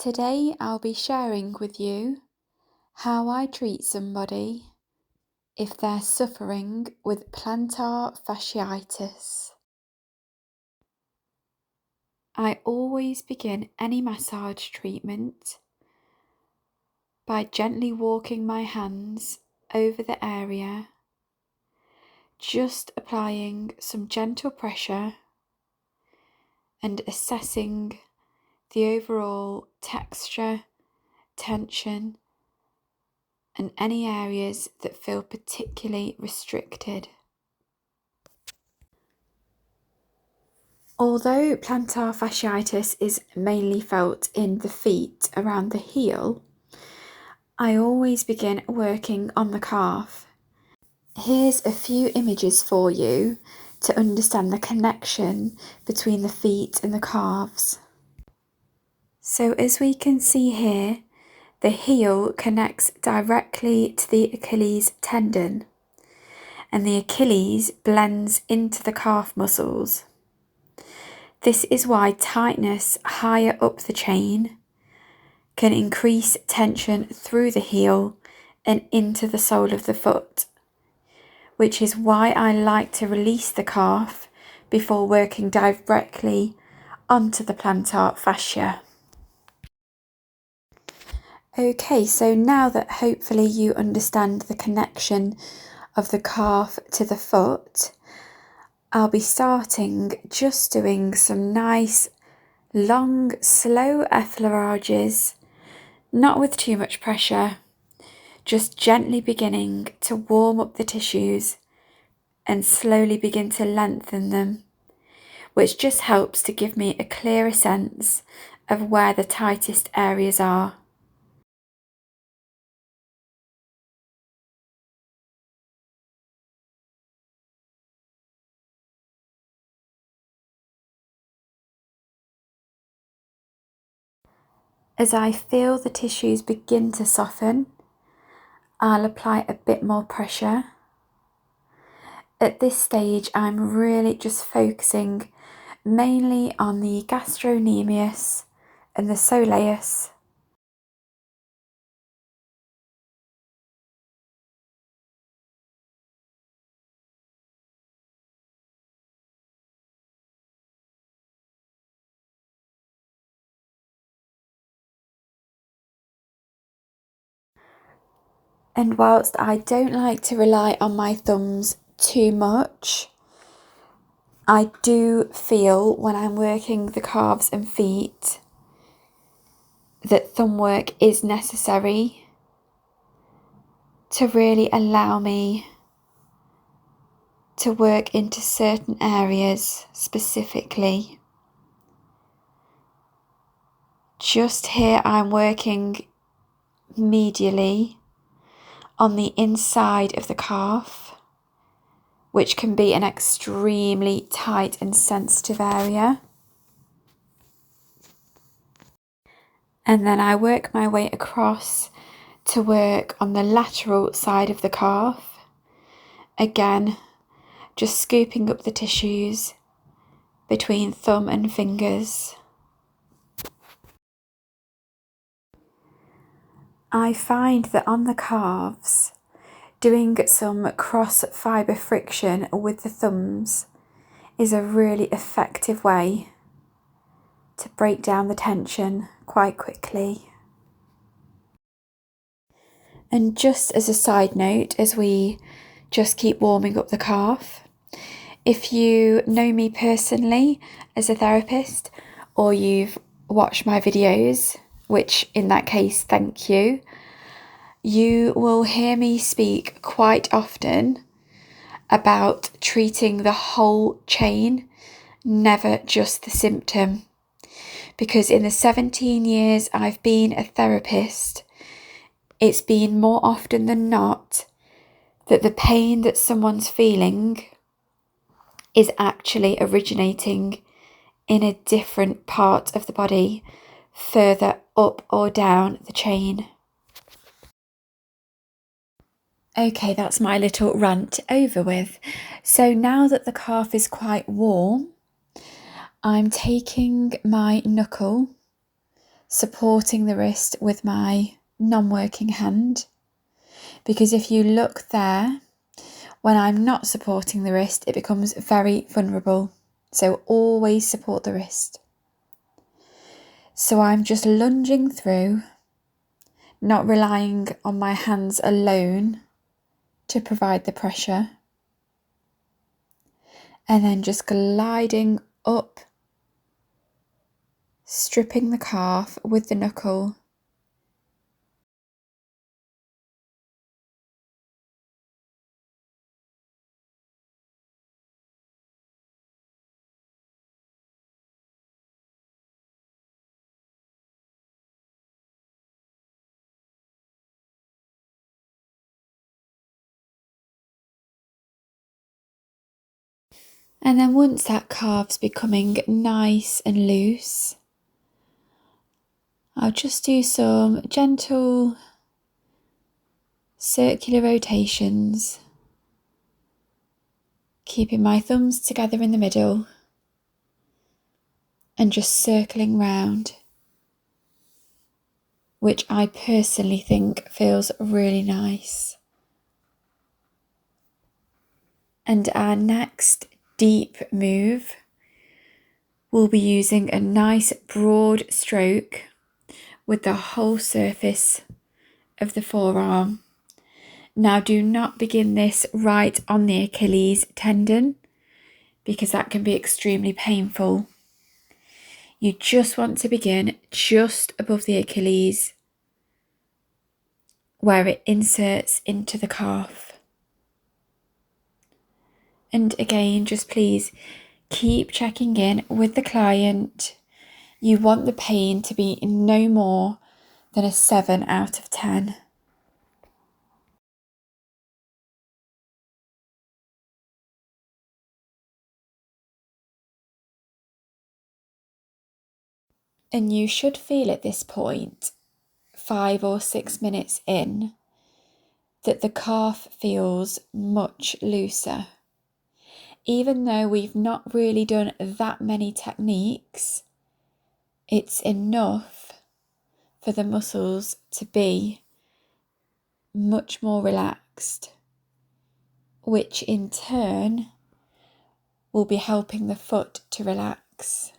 Today I'll be sharing with you how I treat somebody if they're suffering with plantar fasciitis. I always begin any massage treatment by gently walking my hands over the area, just applying some gentle pressure and assessing the overall texture, tension, and any areas that feel particularly restricted. Although plantar fasciitis is mainly felt in the feet around the heel, I always begin working on the calf. Here's a few images for you to understand the connection between the feet and the calves. So as we can see here, the heel connects directly to the Achilles tendon, and the Achilles blends into the calf muscles. This is why tightness higher up the chain can increase tension through the heel and into the sole of the foot, which is why I like to release the calf before working directly onto the plantar fascia. Okay, so now that hopefully you understand the connection of the calf to the foot, I'll be starting just doing some nice, long, slow effleurages, not with too much pressure, just gently beginning to warm up the tissues and slowly begin to lengthen them, which just helps to give me a clearer sense of where the tightest areas are. As I feel the tissues begin to soften, I'll apply a bit more pressure. At this stage, I'm really just focusing mainly on the gastrocnemius and the soleus. And whilst I don't like to rely on my thumbs too much, I do feel when I'm working the calves and feet that thumb work is necessary to really allow me to work into certain areas specifically. Just here I'm working medially on the inside of the calf, which can be an extremely tight and sensitive area. And then I work my way across to work on the lateral side of the calf. Again, just scooping up the tissues between thumb and fingers. I find that on the calves, doing some cross fibre friction with the thumbs is a really effective way to break down the tension quite quickly. And just as a side note, as we just keep warming up the calf, if you know me personally as a therapist, or you've watched my videos, which in that case, thank you, you will hear me speak quite often about treating the whole chain, never just the symptom. Because in the 17 years I've been a therapist, it's been more often than not that the pain that someone's feeling is actually originating in a different part of the body, further up or down the chain. Okay, that's my little rant over with. So now that the calf is quite warm, I'm taking my knuckle, supporting the wrist with my non-working hand, because if you look there, when I'm not supporting the wrist, it becomes very vulnerable. So always support the wrist. So I'm just lunging through, not relying on my hands alone to provide the pressure. And then just gliding up, stripping the calf with the knuckle. And then once that calf's becoming nice and loose, I'll just do some gentle circular rotations, keeping my thumbs together in the middle and just circling round, which I personally think feels really nice. And our next deep move, we'll be using a nice broad stroke with the whole surface of the forearm. Now do not begin this right on the Achilles tendon, because that can be extremely painful. You just want to begin just above the Achilles, where it inserts into the calf. And again, just please keep checking in with the client. You want the pain to be no more than a 7 out of 10. And you should feel at this point, 5 or 6 minutes in, that the calf feels much looser. Even though we've not really done that many techniques, it's enough for the muscles to be much more relaxed, which in turn will be helping the foot to relax.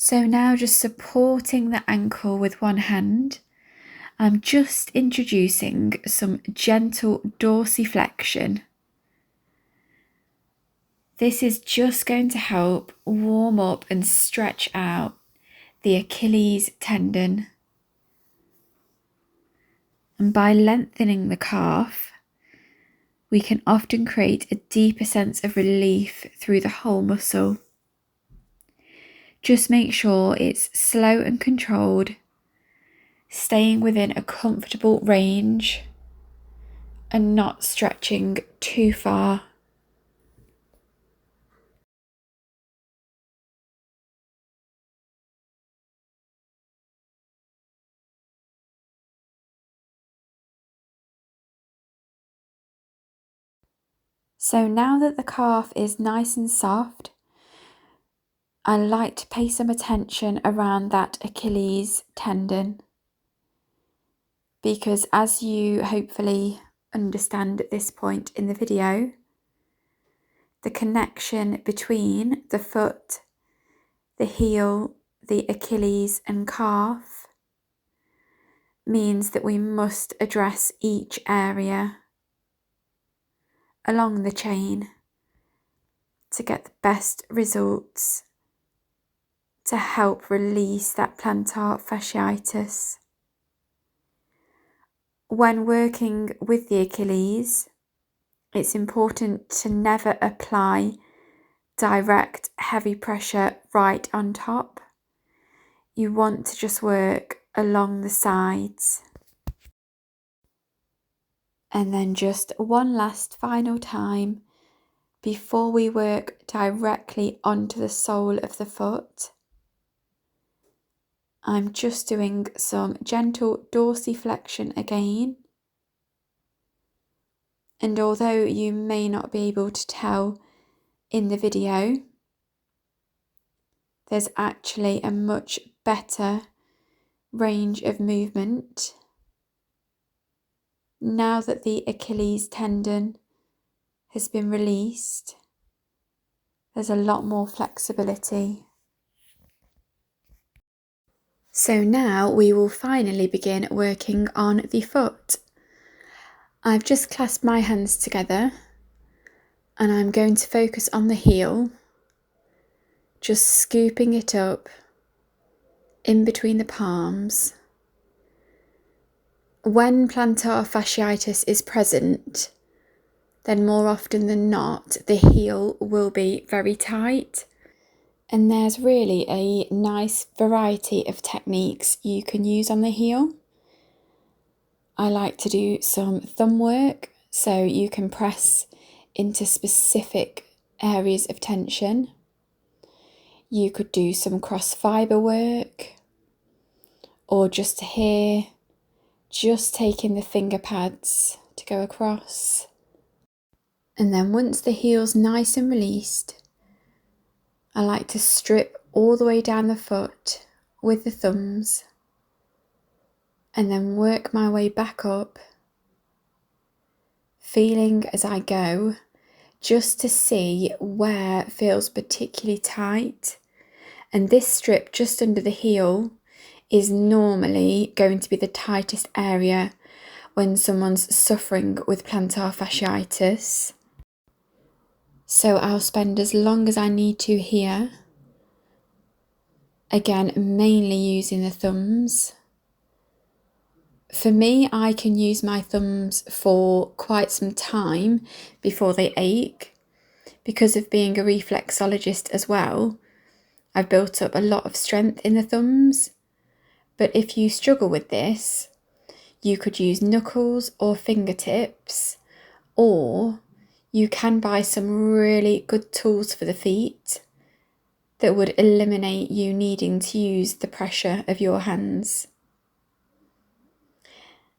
So now just supporting the ankle with one hand, I'm just introducing some gentle dorsiflexion. This is just going to help warm up and stretch out the Achilles tendon. And by lengthening the calf, we can often create a deeper sense of relief through the whole muscle. Just make sure it's slow and controlled, staying within a comfortable range and not stretching too far. So now that the calf is nice and soft, I like to pay some attention around that Achilles tendon, because as you hopefully understand at this point in the video, the connection between the foot, the heel, the Achilles and calf means that we must address each area along the chain to get the best results to help release that plantar fasciitis. When working with the Achilles, it's important to never apply direct heavy pressure right on top. You want to just work along the sides. And then just one last final time before we work directly onto the sole of the foot. I'm just doing some gentle dorsiflexion again, And although you may not be able to tell in the video, there's actually a much better range of movement now that the Achilles tendon has been released. There's a lot more flexibility. So now we will finally begin working on the foot. I've just clasped my hands together and I'm going to focus on the heel, just scooping it up in between the palms. When plantar fasciitis is present, then more often than not, the heel will be very tight. And there's really a nice variety of techniques you can use on the heel. I like to do some thumb work, so you can press into specific areas of tension. You could do some cross fibre work, or just here, just taking the finger pads to go across. And then once the heel's nice and released, I like to strip all the way down the foot with the thumbs and then work my way back up, feeling as I go, just to see where it feels particularly tight. And this strip just under the heel is normally going to be the tightest area when someone's suffering with plantar fasciitis. So I'll spend as long as I need to here. Again, mainly using the thumbs. For me, I can use my thumbs for quite some time before they ache. Because of being a reflexologist as well, I've built up a lot of strength in the thumbs. But if you struggle with this, you could use knuckles or fingertips, or you can buy some really good tools for the feet that would eliminate you needing to use the pressure of your hands.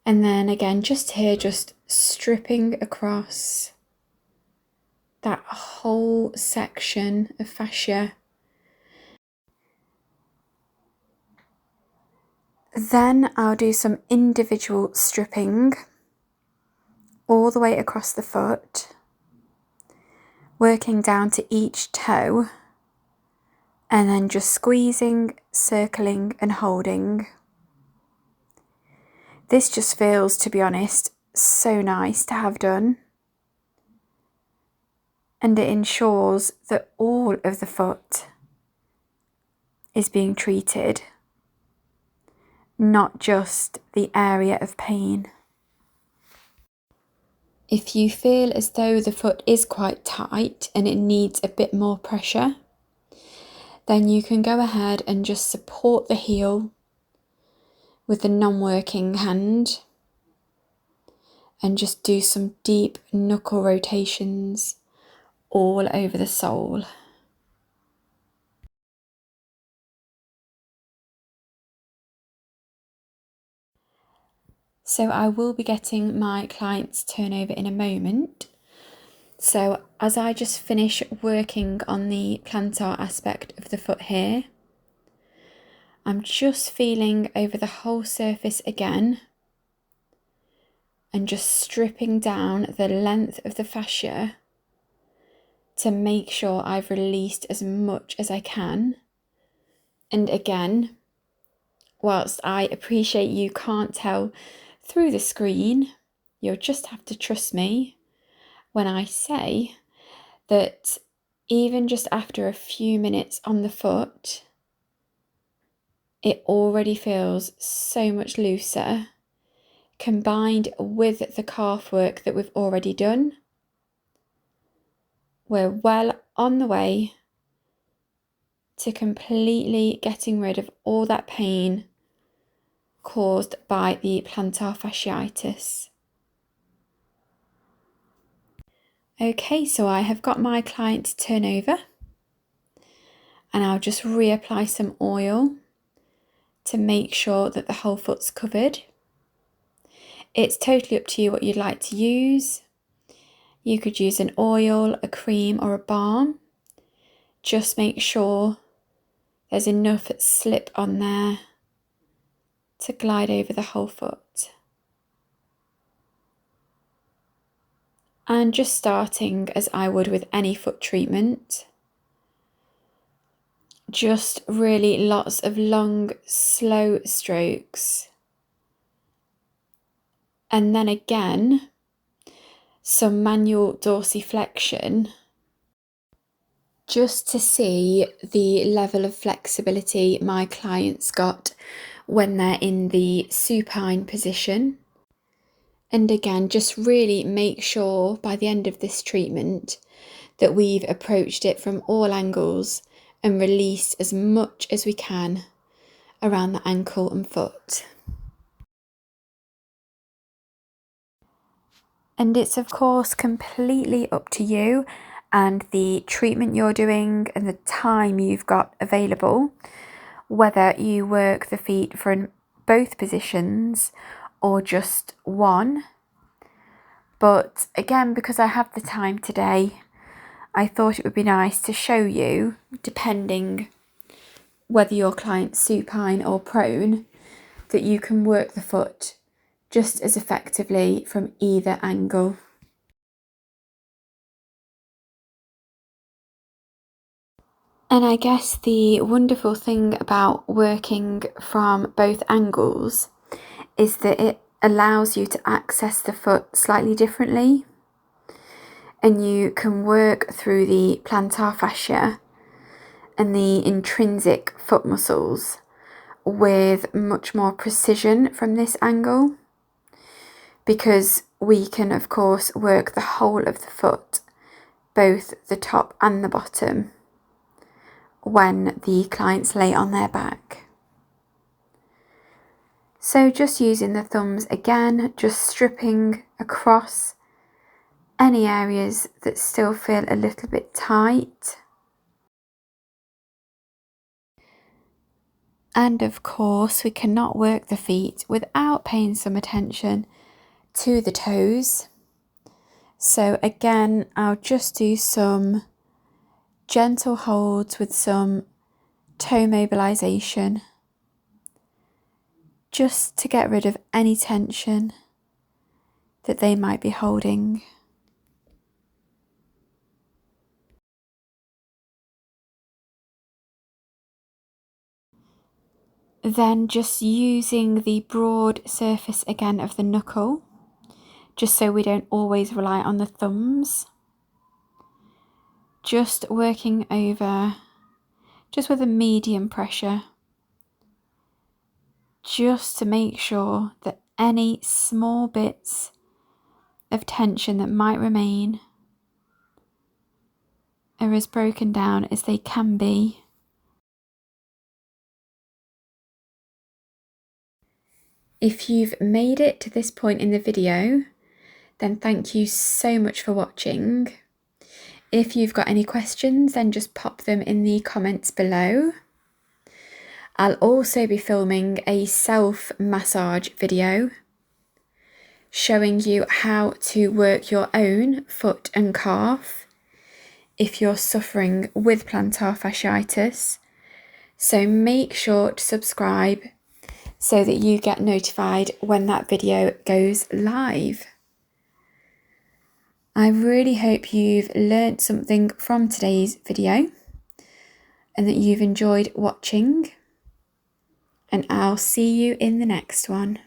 And then again, just here, just stripping across that whole section of fascia. Then I'll do some individual stripping all the way across the foot, working down to each toe, and then just squeezing, circling and holding. This just feels, to be honest, so nice to have done. And it ensures that all of the foot is being treated, not just the area of pain. If you feel as though the foot is quite tight and it needs a bit more pressure, then you can go ahead and just support the heel with the non-working hand and just do some deep knuckle rotations all over the sole. So I will be getting my client's turnover in a moment. So as I just finish working on the plantar aspect of the foot here, I'm just feeling over the whole surface again and just stripping down the length of the fascia to make sure I've released as much as I can. And again, whilst I appreciate you can't tell through the screen, you'll just have to trust me when I say that even just after a few minutes on the foot, it already feels so much looser, combined with the calf work that we've already done. We're well on the way to completely getting rid of all that pain caused by the plantar fasciitis. Okay, so I have got my client to turn over and I'll just reapply some oil to make sure that the whole foot's covered. It's totally up to you what you'd like to use. You could use an oil, a cream or a balm. Just make sure there's enough slip on there to glide over the whole foot. And just starting as I would with any foot treatment. Just really lots of long, slow strokes. And then again, some manual dorsiflexion, just to see the level of flexibility my clients got when they're in the supine position. And again, just really make sure by the end of this treatment that we've approached it from all angles and released as much as we can around the ankle and foot. And it's of course completely up to you and the treatment you're doing and the time you've got available, whether you work the feet from both positions or just one. But again, because I have the time today, I thought it would be nice to show you, depending whether your client's supine or prone, that you can work the foot just as effectively from either angle. And I guess the wonderful thing about working from both angles is that it allows you to access the foot slightly differently, and you can work through the plantar fascia and the intrinsic foot muscles with much more precision from this angle, because we can of course work the whole of the foot, both the top and the bottom, when the clients lay on their back. So just using the thumbs again, just stripping across any areas that still feel a little bit tight. And of course, we cannot work the feet without paying some attention to the toes. So again, I'll just do some gentle holds with some toe mobilization, just to get rid of any tension that they might be holding. Then just using the broad surface again of the knuckle, just so we don't always rely on the thumbs. Just working over, just with a medium pressure, just to make sure that any small bits of tension that might remain are as broken down as they can be. If you've made it to this point in the video, then thank you so much for watching. If you've got any questions, then just pop them in the comments below. I'll also be filming a self-massage video showing you how to work your own foot and calf if you're suffering with plantar fasciitis. So make sure to subscribe so that you get notified when that video goes live. I really hope you've learnt something from today's video and that you've enjoyed watching, and I'll see you in the next one.